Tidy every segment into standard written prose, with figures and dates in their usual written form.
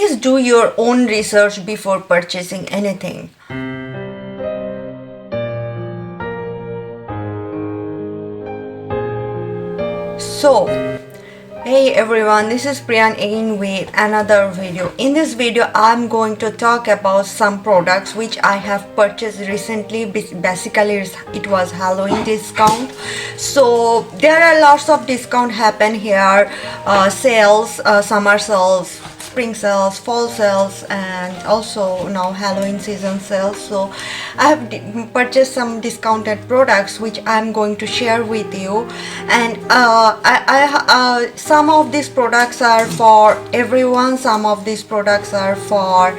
please do your own research before purchasing anything. So, hey everyone, this is Priyan again with another video. In this video, I'm going to talk about some products which I have purchased recently. Basically, it was Halloween discount. So there are lots of discount happen here, sales, summer sales, spring sales, fall sales, and also now Halloween season sales. So I have purchased some discounted products which I'm going to share with you. And some of these products are for everyone, some of these products are for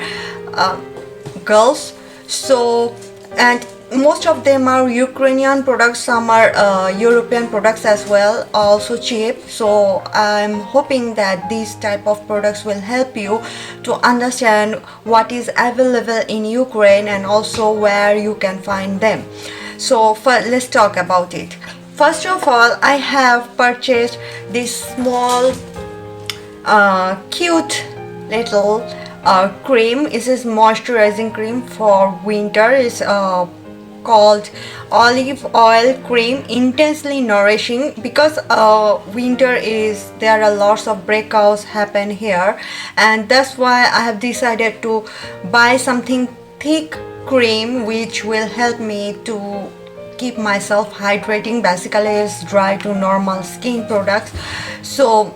girls. So, and most of them are Ukrainian products, some are European products as well, also cheap. So I'm hoping that these type of products will help you to understand what is available in Ukraine and also where you can find them. So let's talk about it. First of all, I have purchased this small cute little cream. This is moisturizing cream for winter. It's called olive oil cream, intensely nourishing, because winter is there are lots of breakouts happen here, and that's why I have decided to buy something thick cream which will help me to keep myself hydrating. Basically it's dry to normal skin products. So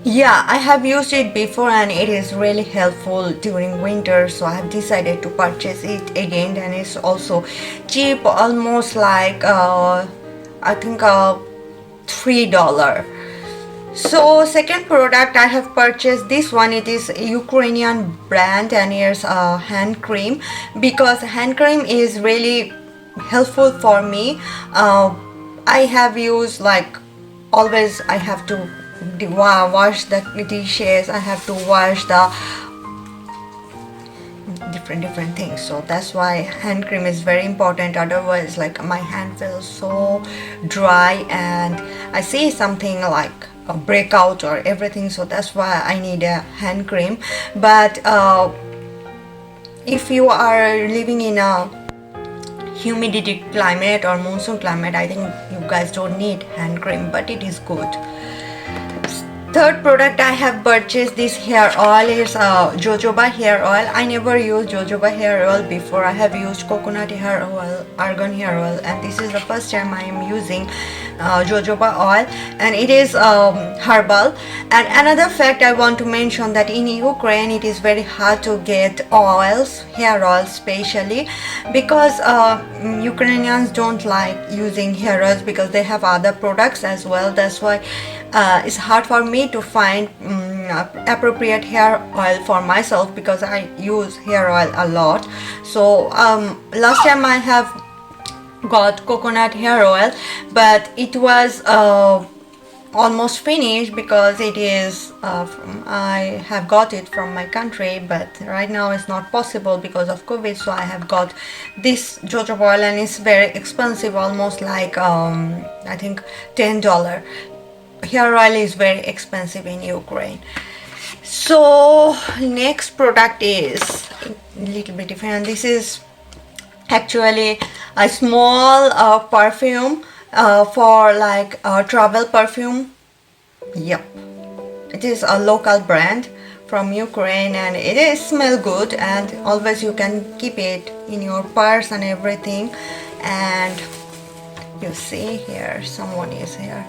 yeah, I have used it before and it is really helpful during winter, so I have decided to purchase it again. And it's also cheap, almost like I think $3. So second product I have purchased this one. It is a Ukrainian brand and here's a hand cream, because hand cream is really helpful for me. I have used, like, always I have to wash the dishes, I have to wash the different things, so that's why hand cream is very important. Otherwise, like, my hand feels so dry and I see something like a breakout or everything, so that's why I need a hand cream. But if you are living in a humidity climate or monsoon climate, I think you guys don't need hand cream, but it is good. Third product I have purchased, this hair oil is jojoba hair oil. I never used jojoba hair oil before. I have used coconut hair oil, argan hair oil, and this is the first time I am using jojoba oil, and it is herbal. And another fact I want to mention, that in Ukraine it is very hard to get oils, hair oils especially, because Ukrainians don't like using hair oils because they have other products as well. That's why it's hard for me to find appropriate hair oil for myself, because I use hair oil a lot. So last time I have got coconut hair oil, but it was almost finished, because it is I have got it from my country, but right now it's not possible because of COVID. So I have got this jojoba oil, and it's very expensive, almost like I think $10. Hair oil is very expensive in Ukraine. So next product is a little bit different. This is actually a small perfume for like travel perfume. Yep, it is a local brand from Ukraine, and it is smell good, and always you can keep it in your purse and everything. And you see here, someone is here.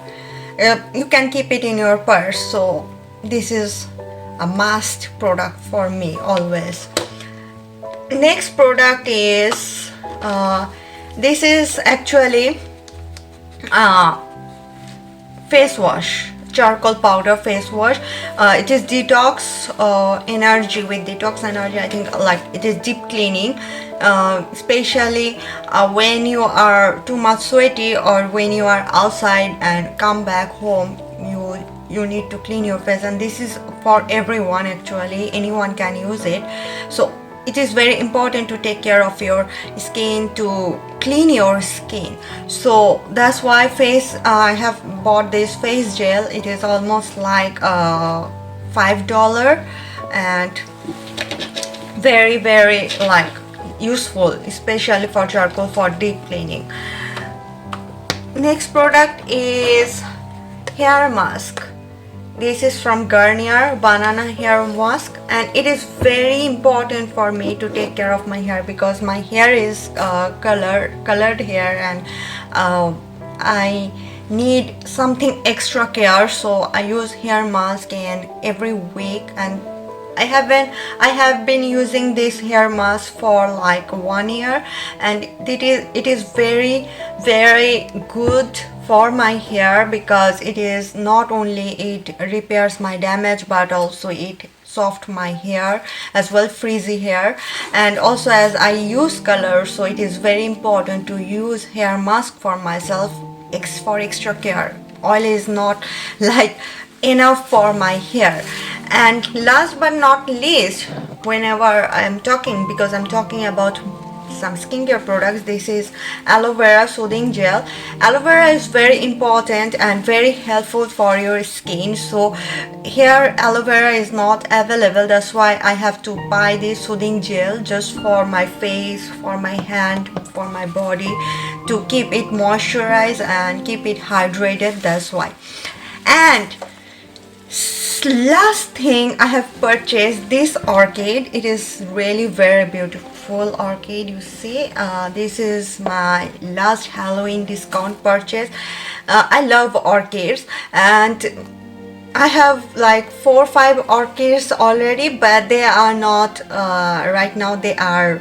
You can keep it in your purse. So this is a must product for me always. Next product is this is actually face wash, charcoal powder face wash. It is detox energy, with detox energy. I think, like, it is deep cleaning, especially when you are too much sweaty, or when you are outside and come back home, you need to clean your face. And this is for everyone, actually anyone can use it. So it is very important to take care of your skin, to clean your skin. So that's why I have bought this face gel. It is almost like $5 and very like useful, especially for charcoal for deep cleaning. Next product is hair mask. This is from Garnier banana hair mask, and it is very important for me to take care of my hair because my hair is colored hair, and I need something extra care, so I use hair mask and every week, and I have been using this hair mask for like 1 year, and it is very good for my hair because it is not only it repairs my damage, but also it soft my hair as well, frizzy hair. And also, as I use color, so it is very important to use hair mask for myself for extra care. Oil is not like enough for my hair. And last but not least, whenever I'm talking, because I'm talking about some skincare products, this is aloe vera soothing gel. Aloe vera is very important and very helpful for your skin, so here aloe vera is not available, that's why I have to buy this soothing gel just for my face, for my hand, for my body, to keep it moisturized and keep it hydrated, that's why. And last thing, I have purchased this orchid. It is really very beautiful orchid, you see. This is my last Halloween discount purchase. I love orchids, and I have like 4 or 5 orchids already, but they are not right now, they are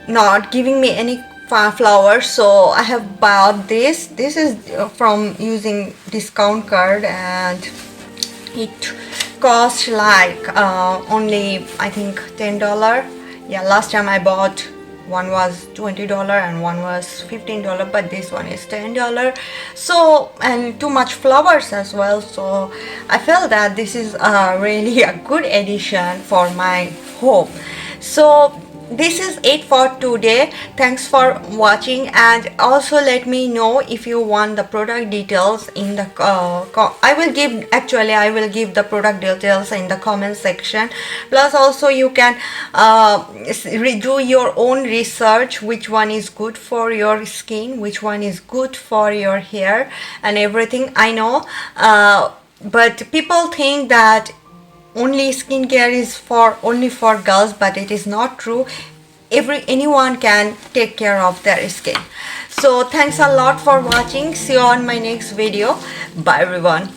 not giving me any flowers, so I have bought this. This is from using discount card, and it cost like only I think $10. Yeah, last time I bought one was $20 and one was $15, but this one is $10. So, and too much flowers as well, so I felt that this is really a good addition for my home. So this is it for today. Thanks for watching, and also let me know if you want the product details in the I will give the product details in the comment section. Plus also you can do your own research, which one is good for your skin, which one is good for your hair and everything. I know but people think that only skincare is only for girls, but it is not true. Anyone can take care of their skin. So thanks a lot for watching. See you on my next video. Bye everyone.